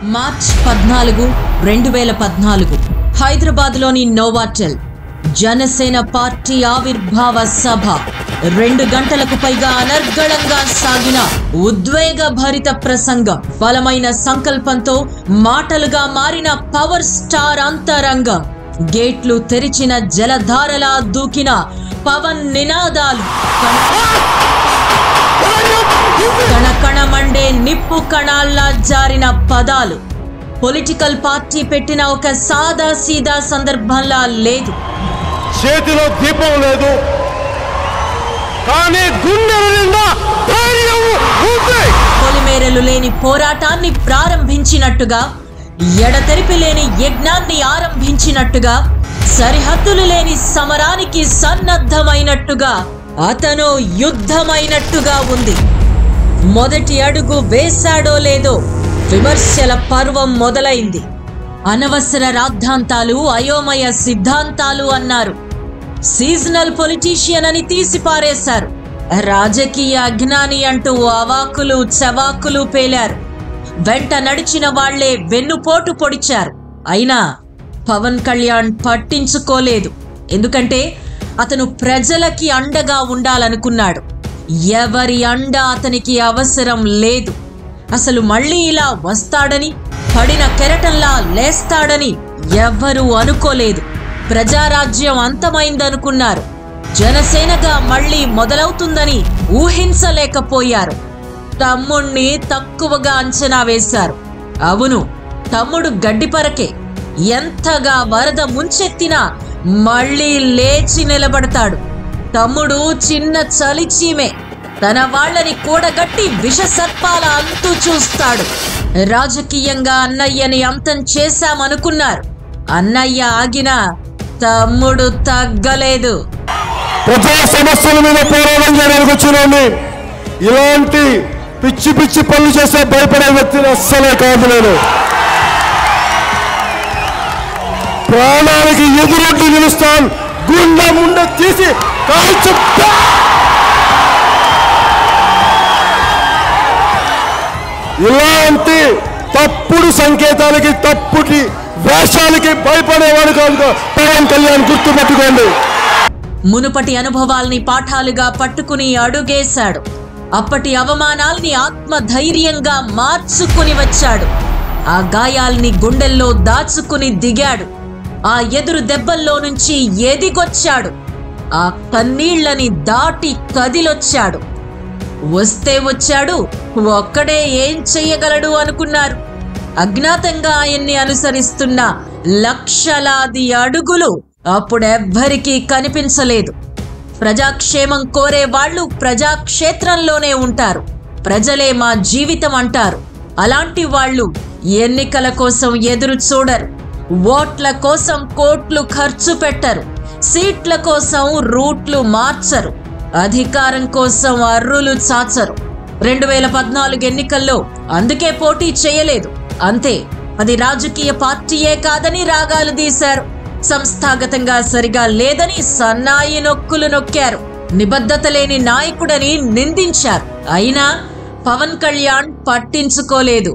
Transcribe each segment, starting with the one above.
March 14, 2014 హైదరాబాద్లోని Novotel Janasena party ఆవిర్భావ సభ 2 గంటలకు పైగా అనర్గళంగా సాగిన ఉద్వేగభరిత ప్రసంగం, బలమైన సంకల్పంతో మాటలుగా మారిన పవర్ స్టార్ అంతరంగం, గేట్లు తెరిచిన జలధారలా దూకిన పవన్ నినాదాలు, కణకణమండే నిప్పు కణాల్లా జారిన పదాలు పొలిటికల్ పార్టీ పెట్టిన ఒక సాదా సీదా సందర్భంలా లేదు. చేతిలో దీపం లేదు, కానీ గుండెల నిండా ధైర్యం ఉంది. పొలిమేరలు లేని పోరాటాన్ని ప్రారంభించినట్టుగా, ఎడతెరిపి లేని యజ్ఞాన్ని ఆరంభించినట్టుగా, సరిహద్దులు లేని సమరానికి సన్నద్ధమైనట్టుగా, అతను యుద్ధమైనట్టుగా ఉంది. మొదటి అడుగు వేశాడో లేదో విమర్శల పర్వం మొదలైంది. అనవసర రాద్ధాంతాలు, అయోమయ సిద్ధాంతాలు అన్నారు. సీజనల్ పొలిటీషియన్ అని తీసిపారేశారు. రాజకీయ అజ్ఞాని అంటూ అవాకులు చవాకులు పేలారు. వెంట నడిచిన వాళ్లే వెన్నుపోటు పొడిచారు. అయినా పవన్ కళ్యాణ్ పట్టించుకోలేదు. ఎందుకంటే అతను ప్రజలకి అండగా ఉండాలనుకున్నాడు. ఎవరి అండ అతనికి అవసరం లేదు. అసలు మళ్ళీ ఇలా వస్తాడని, పడిన కెరటంలా లేస్తాడని ఎవ్వరూ అనుకోలేదు. ప్రజారాజ్యం అంతమైందనుకున్నారు. జనసేనగా మళ్ళీ మొదలవుతుందని ఊహించలేకపోయారు. తమ్ముణ్ణి తక్కువగా అంచనా వేశారు. అవును, తమ్ముడు గడ్డిపరకే. ఎంతగా వరద ముంచెత్తినా మళ్ళీ లేచి నిలబడతాడు. తమ్ముడు చిన్న చలిచీమే. తన వాళ్ళని కూడగట్టి విష సర్పాల అంతు చూస్తాడు. రాజకీయంగా అన్నయ్యని అంతం చేశామనుకున్నారు. అన్నయ్య ఆగినా తమ్ముడు తగ్గలేదు. ప్రజా సమస్యల మీద పోరాటం చేయడానికి వచ్చినండి. ఇలాంటి పిచ్చి పిచ్చి పనులు చేసే భయపడే వ్యక్తిని అస్సలే కాదు నేను. ప్రాణానికి ఎదురొడ్డి నిలుస్తాను. గుండె ముండ తీసి కాల్చు. ఇలాంటి తప్పుడు సంకేతాలకి, తప్పుడు వేషాలకి భయపడేవాడు కాదు పవన్ కళ్యాణ్, గుర్తుపెట్టుకోండి. మునుపటి అనుభవాల్ని పాఠాలుగా పట్టుకుని అడుగేశాడు. అప్పటి అవమానాల్ని ఆత్మధైర్యంగా మార్చుకుని వచ్చాడు. ఆ గాయాల్ని గుండెల్లో దాచుకుని దిగాడు. ఆ ఎదురు దెబ్బల్లో నుంచి ఎదిగొచ్చాడు. ఆ కన్నీళ్లని దాటి కదిలొచ్చాడు. వస్తే వచ్చాడు, ఒక్కడే ఏం చెయ్యగలడు అనుకున్నారు. అజ్ఞాతంగా ఆయన్ని అనుసరిస్తున్న లక్షలాది అడుగులు అప్పుడెవ్వరికీ కనిపించలేదు. ప్రజాక్షేమం కోరే వాళ్ళు ప్రజాక్షేత్రంలోనే ఉంటారు. ప్రజలే మా జీవితం అంటారు. అలాంటి వాళ్ళు ఎన్నికల కోసం ఎదురు చూడరు. ఓట్ల కోసం కోట్లు ఖర్చు పెట్టరు. సీట్ల కోసం రూట్లు మార్చరు. అధికారం కోసం అర్రులు చాచరు. 2014 ఎన్నికల్లో అందుకే పోటీ చేయలేదు. అంతే, అది రాజకీయ పార్టీయే కాదని రాగాలు తీశారు. సంస్థాగతంగా సరిగా లేదని సన్నాయి నొక్కులు నొక్కారు. నిబద్ధత లేని నాయకుడని నిందించారు. అయినా పవన్ కళ్యాణ్ పట్టించుకోలేదు.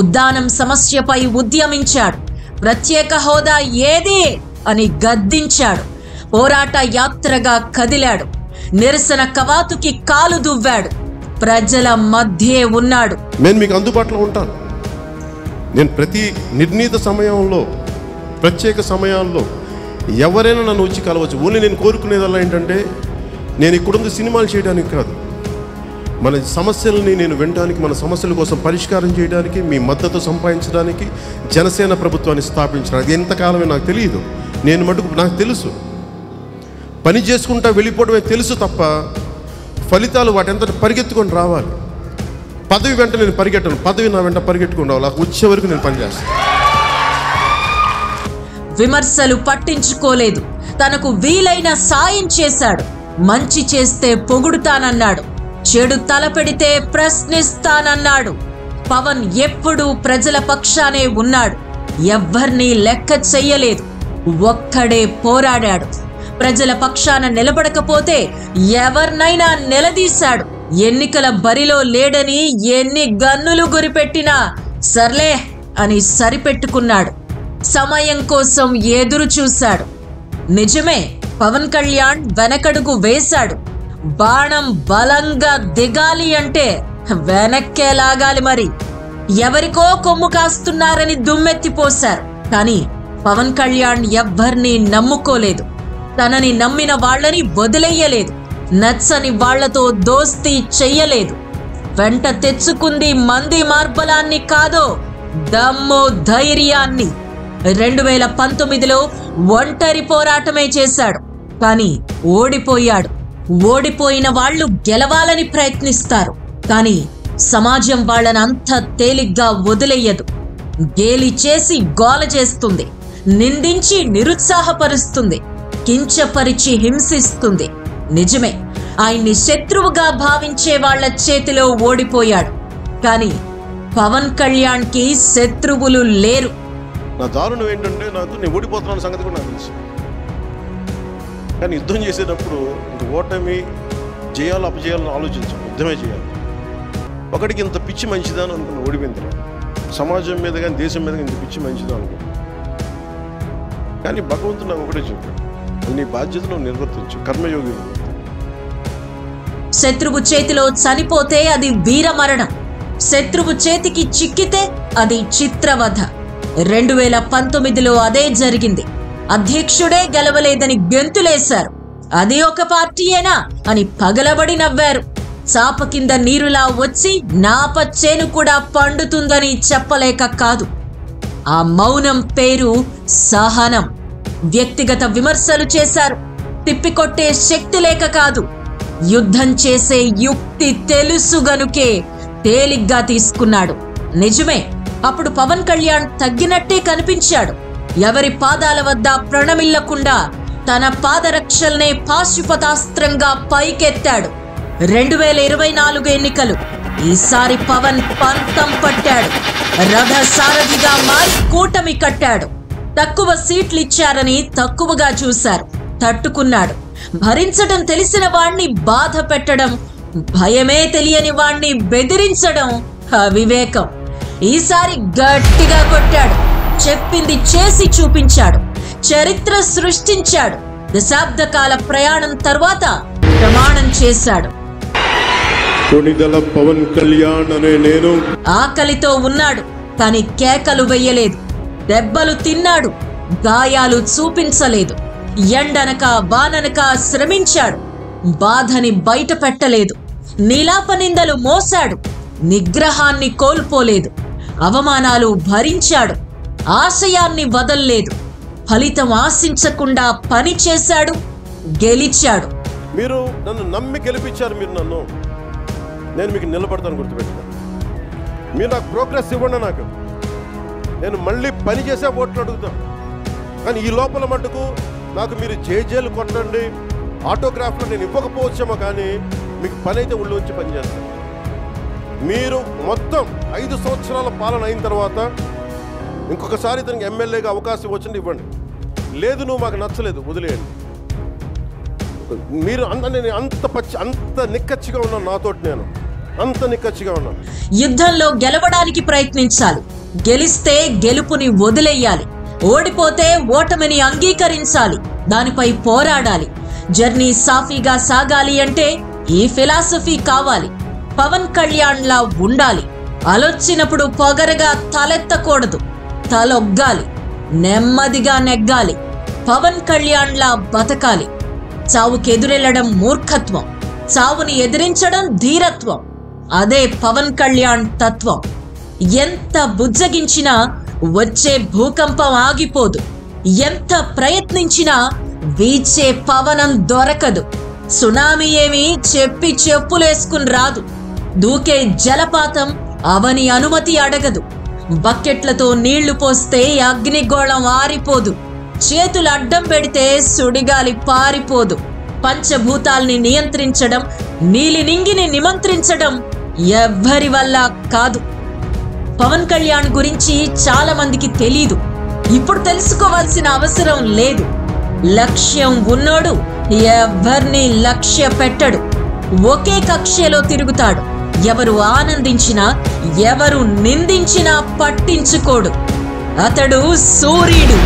ఉద్దానం సమస్యపై ఉద్యమించాడు. ప్రత్యేక హోదా ఏది అని గద్దించాడు. పోరాట యాత్రగా కదిలాడు. నిరసన కవాతుకి కాలు దువ్వాడు. ప్రజల మధ్యే ఉన్నాడు. నేను మీకు అందుబాటులో ఉంటాను. నేను ప్రతి నిర్ణీత సమయంలో, ప్రత్యేక సమయాల్లో ఎవరైనా నన్ను వచ్చి కలవచ్చు. ఓన్లీ నేను కోరుకునేదల్లా ఏంటంటే, నేను ఇక్కడుంది సినిమాలు చేయడానికి కాదు, మన సమస్యలని నేను వినడానికి, మన సమస్యల కోసం పరిష్కారం చేయడానికి, మీ మద్దతు సంపాదించడానికి, జనసేన ప్రభుత్వాన్ని స్థాపించడానికి. ఎంతకాలమే నాకు తెలియదు. నేను మటుకు నాకు తెలుసు, పని చేసుకుంటా వెళ్ళిపోవడమే తెలుసు తప్ప ఫలితాలు వాటంతట పరిగెత్తుకొని రావాలి. పదవి వెంట నేను పరిగెట్టను, పదవి నా వెంట పరిగెట్టుకుని రావాలి. వచ్చే వరకు నేను పనిచేస్తాను. విమర్శలు పట్టించుకోలేదు. తనకు వీలైన సాయం చేశాడు. మంచి చేస్తే పొగుడుతానన్నాడు. చెడు తలపెడితే ప్రశ్నిస్తానన్నాడు. పవన్ ఎప్పుడూ ప్రజల పక్షానే ఉన్నాడు. ఎవ్వర్నీ లెక్క చెయ్యలేదు. ఒక్కడే పోరాడాడు. ప్రజల పక్షాన నిలబడకపోతే ఎవరినైనా నిలదీశాడు. ఎన్నికల బరిలో లేడని ఎన్ని గన్నులు గురిపెట్టినా సర్లే అని సరిపెట్టుకున్నాడు. సమయం కోసం ఎదురు చూశాడు. నిజమే, పవన్ కళ్యాణ్ వెనకడుగు వేశాడు. బాణం బలంగా దిగాలి అంటే వెనక్కే లాగాలి. మరి ఎవరికో కొమ్ము కాస్తున్నారని దుమ్మెత్తిపోశారు. కానీ పవన్ కళ్యాణ్ ఎవ్వర్నీ నమ్ముకోలేదు. తనని నమ్మిన వాళ్ళని వదిలేయలేదు. నచ్చని వాళ్లతో దోస్తీ చెయ్యలేదు. వెంట తెచ్చుకుంది మంది మార్బలాన్ని కాదో, దమ్ము ధైర్యాన్ని. 2019లో ఒంటరి పోరాటమే చేశాడు. కానీ ఓడిపోయాడు. ఓడిపోయిన వాళ్ళు గెలవాలని ప్రయత్నిస్తారు. కానీ సమాజం వాళ్ళని అంత తేలిగ్గా వదిలేయదు. గేలి చేసి గోల చేస్తుంది, నిందించి నిరుత్సాహపరుస్తుంది, కించపరిచి హింసిస్తుంది. నిజమే, ఆయన్ని శత్రువుగా భావించే వాళ్ల చేతిలో ఓడిపోయాడు. కానీ పవన్ కళ్యాణ్కి శత్రువులు లేరు. నా దారుణం ఏంటంటే, నేను ఓడిపోతున్నాను సంగతి కూడా నాకు తెలుసు. కానీ యుద్ధం చేసేటప్పుడు ఇంక ఓటమి చేయాలో అపజేయాలని ఆలోచించాం. యుద్ధమే చేయాలి. ఒకటికి ఇంత పిచ్చి మంచిదా అని అనుకున్న ఓడిపోయిన తర్వాత, సమాజం మీద కానీ దేశం మీద ఇంత పిచ్చి మంచిదా అనుకో. కానీ భగవంతుడు నాకు ఒకటే చెప్పాడు, నీ బాధ్యతను నిర్వర్తించు, కర్మయోగి. శత్రువు చేతిలో చనిపోతే అది వీరమరణం. శత్రువు చేతికి చిక్కితే అది చిత్రవధ. 2019లో అదే జరిగింది. అధ్యక్షుడే గెలవలేదని గెంతులేశారు. అది ఒక పార్టీయేనా అని పగలబడి నవ్వారు. చాప కింద నీరులా వచ్చి నాప చేను కూడా పండుతుందని చెప్పలేక కాదు. ఆ మౌనం పేరు సహనం. వ్యక్తిగత విమర్శలు చేశారు. తిప్పికొట్టే శక్తి లేక కాదు, యుద్ధం చేసే యుక్తి తెలుసు గనుకే తేలిగ్గా తీసుకున్నాడు. నిజమే, అప్పుడు పవన్ కళ్యాణ్ తగ్గినట్టే కనిపించాడు. ఎవరి పాదాల వద్ద ప్రణమిల్లకుండా తన పాదరక్షల్నే పాశుపతాస్త్రంగా పైకెత్తాడు. 2024 ఎన్నికలు. ఈసారి పవన్ పంతం పట్టాడు. రథ సారథిగా మారి కూటమి కట్టాడు. తక్కువ సీట్లిచ్చారని తక్కువగా చూశారు, తట్టుకున్నాడు. భరించడం తెలిసిన వాణ్ణి బాధ పెట్టడం, భయమే తెలియని వాణ్ణి బెదిరించడం అవివేకం. ఈసారి గట్టిగా కొట్టాడు. చెప్పింది చేసి చూపించాడు. చరిత్ర సృష్టించాడు. దశాబ్దకాల ప్రయాణం తర్వాత ప్రమాణం చేశాడు. కొణిదెల పవన్ కళ్యాణ్ అనే నేను ఆకలితో ఉన్నాడు, కానీ కేకలు వెయ్యలేదు. దెబ్బలు తిన్నాడు, గాయాలు చూపించలేదు. ఎండనక వాననక శ్రమించాడు, బాధని బయట పెట్టలేదు. నీలాపనిందలు మోశాడు, నిగ్రహాన్ని కోల్పోలేదు. అవమానాలు భరించాడు, ఆశయాన్ని వదల్లేదు. ఫలితం ఆశించకుండా పని చేశాడు, గెలిచాడు. మీరు నన్ను నమ్మి గెలిపించారు. మీరు నేను మీకు నిలబడతాను, గుర్తుపెట్టుకోండి. మీరు నాకు ప్రోగ్రెస్ ఇవ్వండి. నేను మళ్ళీ పని చేసే ఓట్లు అడుగుతాను. కానీ ఈ లోపల మటుకు నాకు మీరు జేజేలు కొట్టండి, ఆటోగ్రాఫ్లో నేను ఇవ్వకపోవచ్చేమో, కానీ మీకు పని అయితే ఉళ్ళు వచ్చి పనిచేస్తాను. మీరు మొత్తం 5 సంవత్సరాల పాలన అయిన తర్వాత ఇంకొకసారి ఇతనికి ఎమ్మెల్యేగా అవకాశం వచ్చింది ఇవ్వండి. లేదు, నువ్వు మాకు నచ్చలేదు, వదిలేయండి. మీరు అంత నిక్కచ్చిగా ఉన్నాను. నాతోటి నేను అంత నిక్కచ్చిగా ఉన్నాను. యుద్ధంలో గెలవడానికి ప్రయత్నించాలి. గెలిస్తే గెలుపుని వదిలేయాలి. ఓడిపోతే ఓటమిని అంగీకరించాలి. దానిపై పోరాడాలి. జర్నీ సాఫీగా సాగాలి అంటే ఈ ఫిలాసఫీ కావాలి. పవన్ కళ్యాణ్ లా ఉండాలి. అలొచ్చినప్పుడు పొగరగా తలెత్తకూడదు, తలొగ్గాలి, నెమ్మదిగా నెగ్గాలి. పవన్ కళ్యాణ్ లా బతకాలి. చావుకెదురెళ్లడం మూర్ఖత్వం, చావుని ఎదిరించడం ధీరత్వం. అదే పవన్ కళ్యాణ్ తత్వం. ఎంత బుజ్జగించినా వచ్చే భూకంపం ఆగిపోదు. ఎంత ప్రయత్నించినా వీచే పవనం దొరకదు. సునామీ ఏమి చెప్పి చెప్పులేసుకుని రాదు. దూకే జలపాతం అవని అనుమతి అడగదు. బకెట్లతో నీళ్లు పోస్తే అగ్నిగోళం ఆరిపోదు. చేతులు అడ్డం పెడితే సుడిగాలి పారిపోదు. పంచభూతాల్ని నియంత్రించడం, నీలినింగిని నిమంత్రించడం ఎవ్వరి వల్ల కాదు. పవన్ కళ్యాణ్ గురించి చాలా మందికి తెలీదు. ఇప్పుడు తెలుసుకోవాల్సిన అవసరం లేదు. లక్ష్యం ఉన్నోడు ఎవ్వర్ని లక్ష్య పెట్టడు. ఒకే కక్ష్యలో తిరుగుతాడు. ఎవరు ఆనందించినా ఎవరు నిందించినా పట్టించుకోడు. అతడు సూర్యుడు.